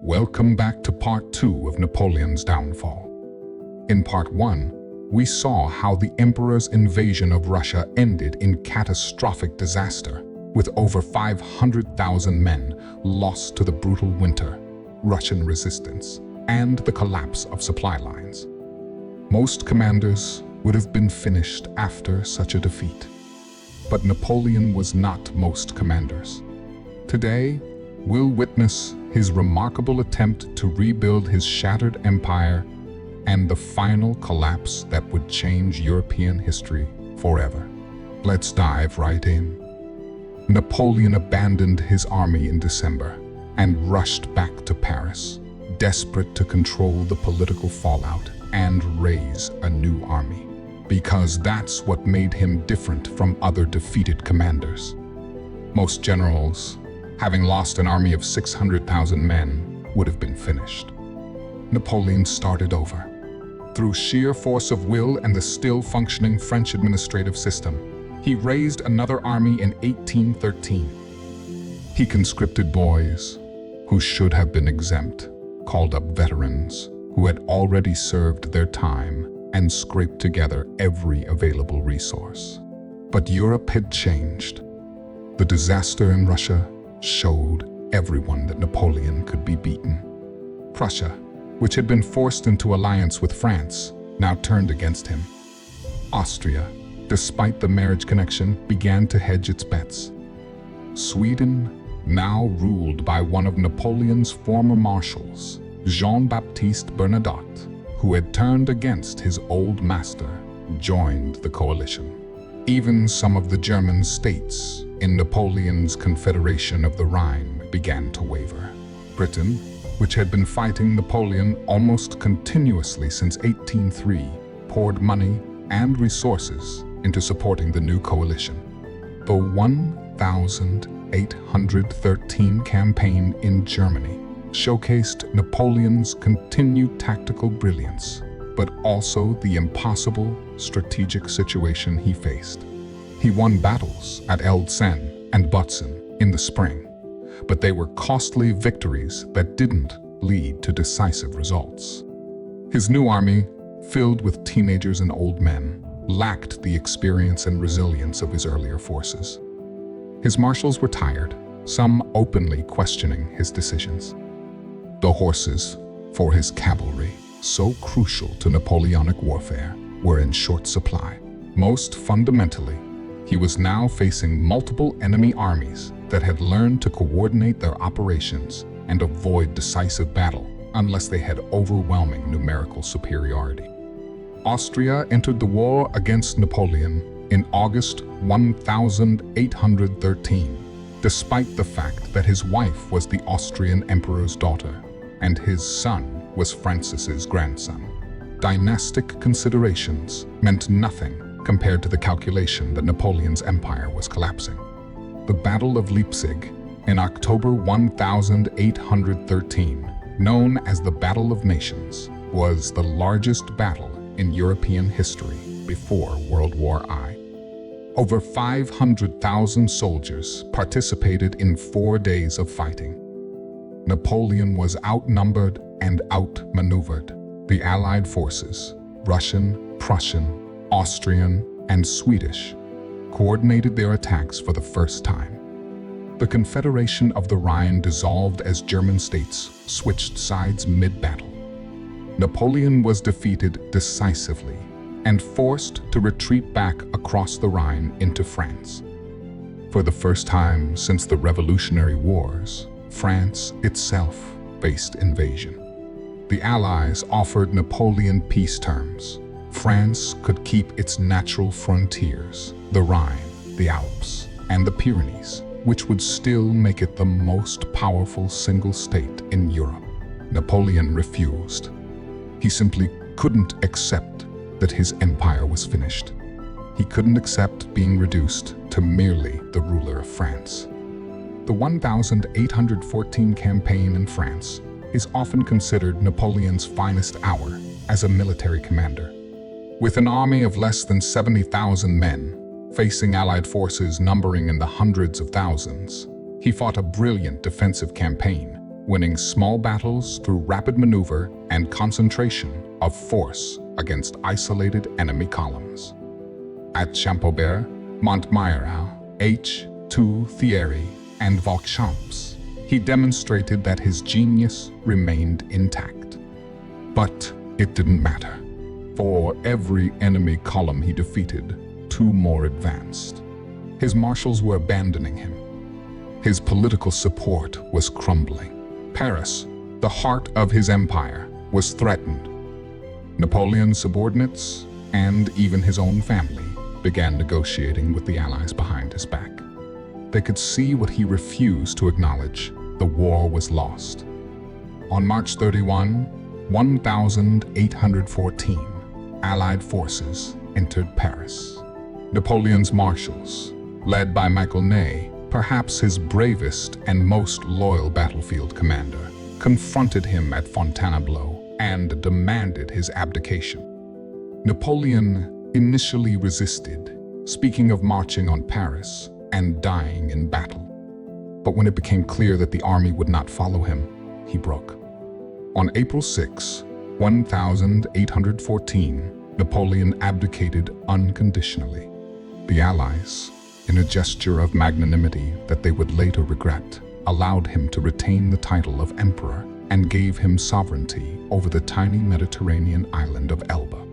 Welcome back to part 2 of Napoleon's downfall. In part 1, we saw how the emperor's invasion of Russia ended in catastrophic disaster, with over 500,000 men lost to the brutal winter, Russian resistance, and the collapse of supply lines. Most commanders would have been finished after such a defeat. But Napoleon was not most commanders. Today, we'll witness his remarkable attempt to rebuild his shattered empire and the final collapse that would change European history forever. Let's dive right in. Napoleon abandoned his army in December and rushed back to Paris, desperate to control the political fallout and raise a new army. Because that's what made him different from other defeated commanders. Most generals, having lost an army of 600,000 men, would have been finished. Napoleon started over. Through sheer force of will and the still functioning French administrative system, he raised another army in 1813. He conscripted boys who should have been exempt, called up veterans who had already served their time, and scraped together every available resource. But Europe had changed. The disaster in Russia showed everyone that Napoleon could be beaten. Prussia, which had been forced into alliance with France, now turned against him. Austria, despite the marriage connection, began to hedge its bets. Sweden, now ruled by one of Napoleon's former marshals, Jean-Baptiste Bernadotte, who had turned against his old master, joined the coalition. Even some of the German states in Napoleon's Confederation of the Rhine began to waver. Britain, which had been fighting Napoleon almost continuously since 1803, poured money and resources into supporting the new coalition. The 1813 campaign in Germany showcased Napoleon's continued tactical brilliance, but also the impossible strategic situation he faced. He won battles at Seine and Botzen in the spring, but they were costly victories that didn't lead to decisive results. His new army, filled with teenagers and old men, lacked the experience and resilience of his earlier forces. His marshals were tired, some openly questioning his decisions. The horses for his cavalry, so crucial to Napoleonic warfare, were in short supply. Most fundamentally, he was now facing multiple enemy armies that had learned to coordinate their operations and avoid decisive battle unless they had overwhelming numerical superiority. Austria entered the war against Napoleon in August 1813, despite the fact that his wife was the Austrian emperor's daughter and his son was Francis's grandson. Dynastic considerations meant nothing compared to the calculation that Napoleon's empire was collapsing. The Battle of Leipzig in October 1813, known as the Battle of Nations, was the largest battle in European history before World War I. Over 500,000 soldiers participated in 4 days of fighting. Napoleon was outnumbered and outmaneuvered. The Allied forces, Russian, Prussian, Austrian, and Swedish, coordinated their attacks for the first time. The Confederation of the Rhine dissolved as German states switched sides mid-battle. Napoleon was defeated decisively and forced to retreat back across the Rhine into France. For the first time since the Revolutionary Wars, France itself faced invasion. The Allies offered Napoleon peace terms. France could keep its natural frontiers, the Rhine, the Alps, and the Pyrenees, which would still make it the most powerful single state in Europe. Napoleon refused. He simply couldn't accept that his empire was finished. He couldn't accept being reduced to merely the ruler of France. The 1814 campaign in France is often considered Napoleon's finest hour as a military commander. With an army of less than 70,000 men, facing Allied forces numbering in the hundreds of thousands, he fought a brilliant defensive campaign winning small battles through rapid maneuver and concentration of force against isolated enemy columns. At Champaubert, Montmirail, H2 Thierry, and Vauchamps, he demonstrated that his genius remained intact. But it didn't matter. For every enemy column he defeated, two more advanced. His marshals were abandoning him. His political support was crumbling. Paris, the heart of his empire, was threatened. Napoleon's subordinates, and even his own family, began negotiating with the Allies behind his back. They could see what he refused to acknowledge: the war was lost. On March 31, 1814, Allied forces entered Paris. Napoleon's marshals, led by Michael Ney, perhaps his bravest and most loyal battlefield commander, confronted him at Fontainebleau and demanded his abdication. Napoleon initially resisted, speaking of marching on Paris and dying in battle. But when it became clear that the army would not follow him, he broke. On April 6, 1814, Napoleon abdicated unconditionally. The Allies, in a gesture of magnanimity that they would later regret, allowed him to retain the title of emperor and gave him sovereignty over the tiny Mediterranean island of Elba.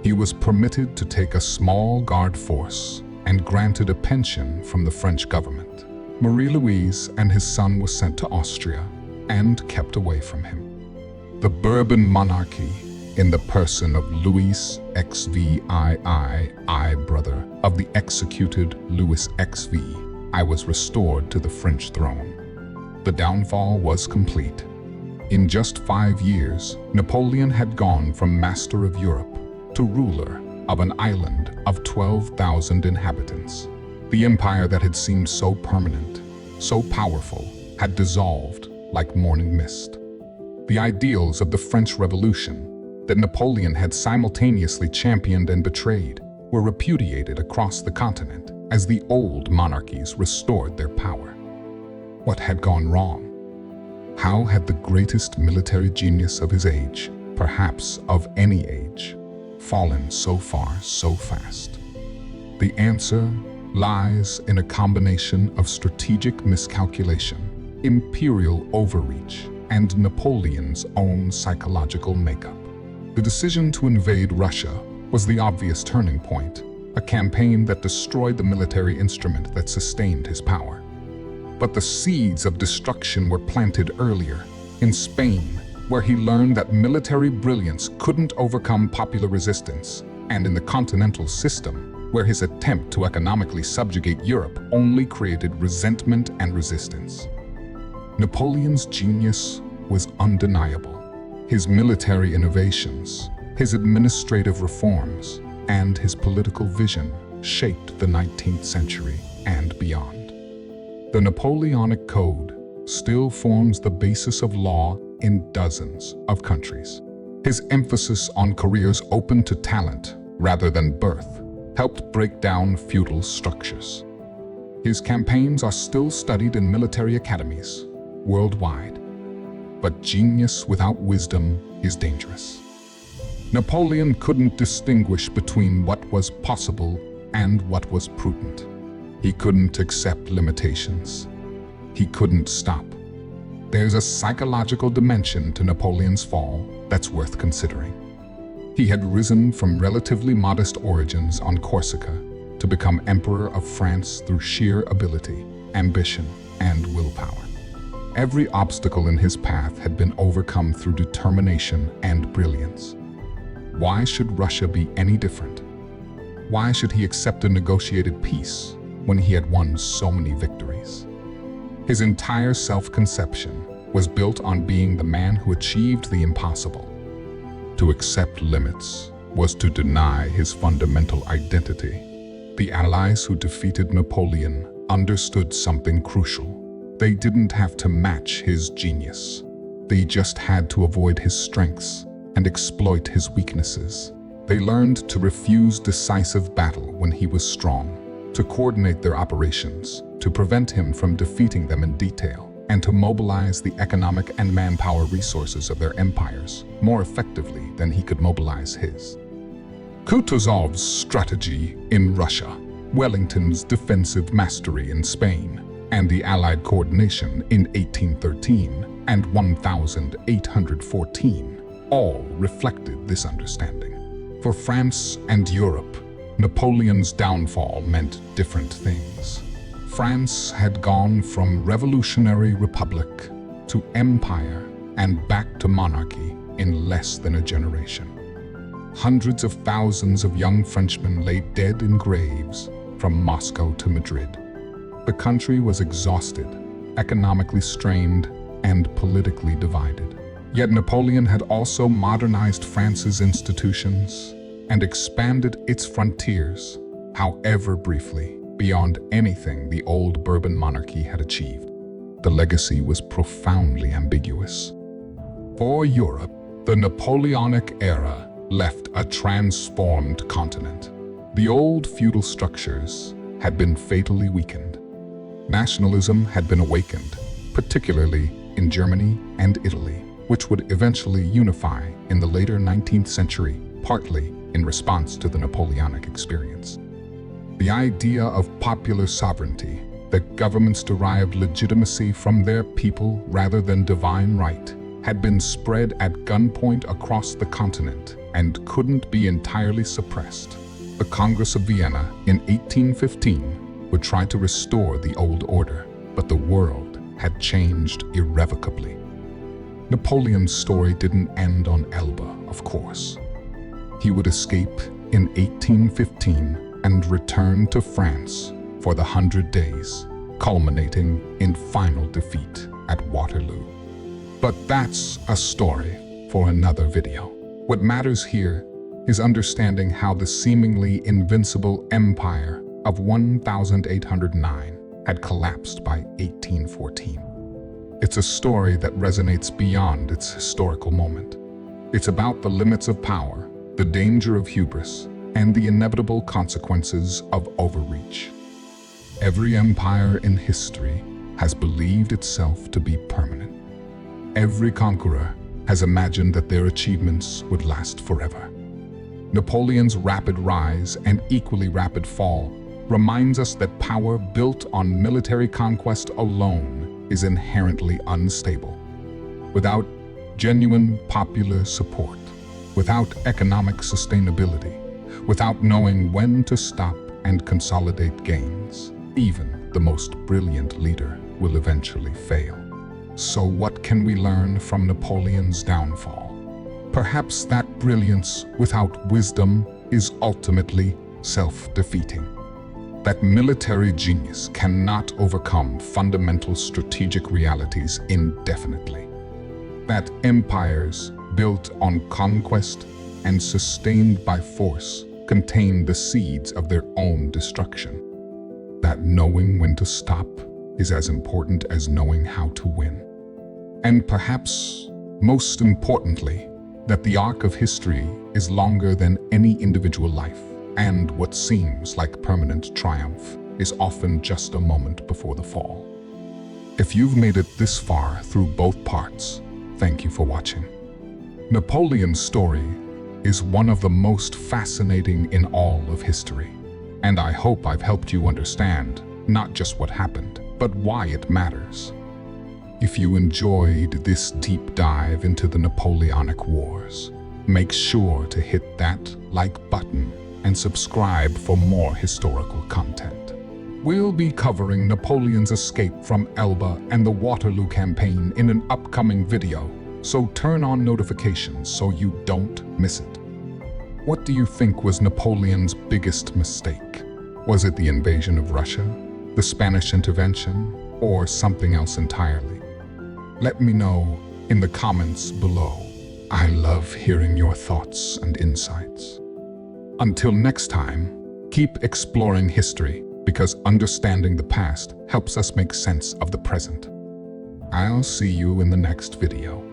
He was permitted to take a small guard force and granted a pension from the French government. Marie-Louise and his son were sent to Austria and kept away from him. The Bourbon monarchy, in the person of Louis XVI, brother of the executed Louis XVI, was restored to the French throne. The downfall was complete. In just 5 years, Napoleon had gone from master of Europe to ruler of an island of 12,000 inhabitants. The empire that had seemed so permanent, so powerful, had dissolved like morning mist. The ideals of the French Revolution that Napoleon had simultaneously championed and betrayed were repudiated across the continent as the old monarchies restored their power. What had gone wrong? How had the greatest military genius of his age, perhaps of any age, fallen so far so fast? The answer lies in a combination of strategic miscalculation, imperial overreach, and Napoleon's own psychological makeup. The decision to invade Russia was the obvious turning point, a campaign that destroyed the military instrument that sustained his power. But the seeds of destruction were planted earlier, in Spain, where he learned that military brilliance couldn't overcome popular resistance, and in the continental system, where his attempt to economically subjugate Europe only created resentment and resistance. Napoleon's genius was undeniable. His military innovations, his administrative reforms, and his political vision shaped the 19th century and beyond. The Napoleonic Code still forms the basis of law in dozens of countries. His emphasis on careers open to talent rather than birth helped break down feudal structures. His campaigns are still studied in military academies worldwide. But genius without wisdom is dangerous. Napoleon couldn't distinguish between what was possible and what was prudent. He couldn't accept limitations. He couldn't stop. There's a psychological dimension to Napoleon's fall that's worth considering. He had risen from relatively modest origins on Corsica to become Emperor of France through sheer ability, ambition, and willpower. Every obstacle in his path had been overcome through determination and brilliance. Why should Russia be any different? Why should he accept a negotiated peace when he had won so many victories? His entire self-conception was built on being the man who achieved the impossible. To accept limits was to deny his fundamental identity. The Allies who defeated Napoleon understood something crucial. They didn't have to match his genius. They just had to avoid his strengths and exploit his weaknesses. They learned to refuse decisive battle when he was strong, to coordinate their operations, to prevent him from defeating them in detail, and to mobilize the economic and manpower resources of their empires more effectively than he could mobilize his. Kutuzov's strategy in Russia, Wellington's defensive mastery in Spain, and the Allied coordination in 1813 and 1814 all reflected this understanding. For France and Europe, Napoleon's downfall meant different things. France had gone from revolutionary republic to empire and back to monarchy in less than a generation. Hundreds of thousands of young Frenchmen lay dead in graves from Moscow to Madrid. The country was exhausted, economically strained, and politically divided. Yet Napoleon had also modernized France's institutions and expanded its frontiers, however briefly, beyond anything the old Bourbon monarchy had achieved. The legacy was profoundly ambiguous. For Europe, the Napoleonic era left a transformed continent. The old feudal structures had been fatally weakened. Nationalism had been awakened, particularly in Germany and Italy, which would eventually unify in the later 19th century, partly in response to the Napoleonic experience. The idea of popular sovereignty, that governments derived legitimacy from their people rather than divine right, had been spread at gunpoint across the continent and couldn't be entirely suppressed. The Congress of Vienna in 1815 would try to restore the old order, but the world had changed irrevocably. Napoleon's story didn't end on Elba, of course. He would escape in 1815 and return to France for the 100 Days, culminating in final defeat at Waterloo. But that's a story for another video. What matters here is understanding how the seemingly invincible empire of 1809 had collapsed by 1814. It's a story that resonates beyond its historical moment. It's about the limits of power, the danger of hubris, and the inevitable consequences of overreach. Every empire in history has believed itself to be permanent. Every conqueror has imagined that their achievements would last forever. Napoleon's rapid rise and equally rapid fall reminds us that power built on military conquest alone is inherently unstable. Without genuine popular support, without economic sustainability, without knowing when to stop and consolidate gains, even the most brilliant leader will eventually fail. So what can we learn from Napoleon's downfall? Perhaps that brilliance without wisdom is ultimately self-defeating. That military genius cannot overcome fundamental strategic realities indefinitely. That empires built on conquest and sustained by force contain the seeds of their own destruction. That knowing when to stop is as important as knowing how to win. And perhaps, most importantly, that the arc of history is longer than any individual life, and what seems like permanent triumph is often just a moment before the fall. If you've made it this far through both parts, thank you for watching. Napoleon's story is one of the most fascinating in all of history, and I hope I've helped you understand not just what happened, but why it matters. If you enjoyed this deep dive into the Napoleonic Wars, make sure to hit that like button and subscribe for more historical content. We'll be covering Napoleon's escape from Elba and the Waterloo campaign in an upcoming video, so turn on notifications so you don't miss it. What do you think was Napoleon's biggest mistake? Was it the invasion of Russia, the Spanish intervention, or something else entirely? Let me know in the comments below. I love hearing your thoughts and insights. Until next time, keep exploring history because understanding the past helps us make sense of the present. I'll see you in the next video.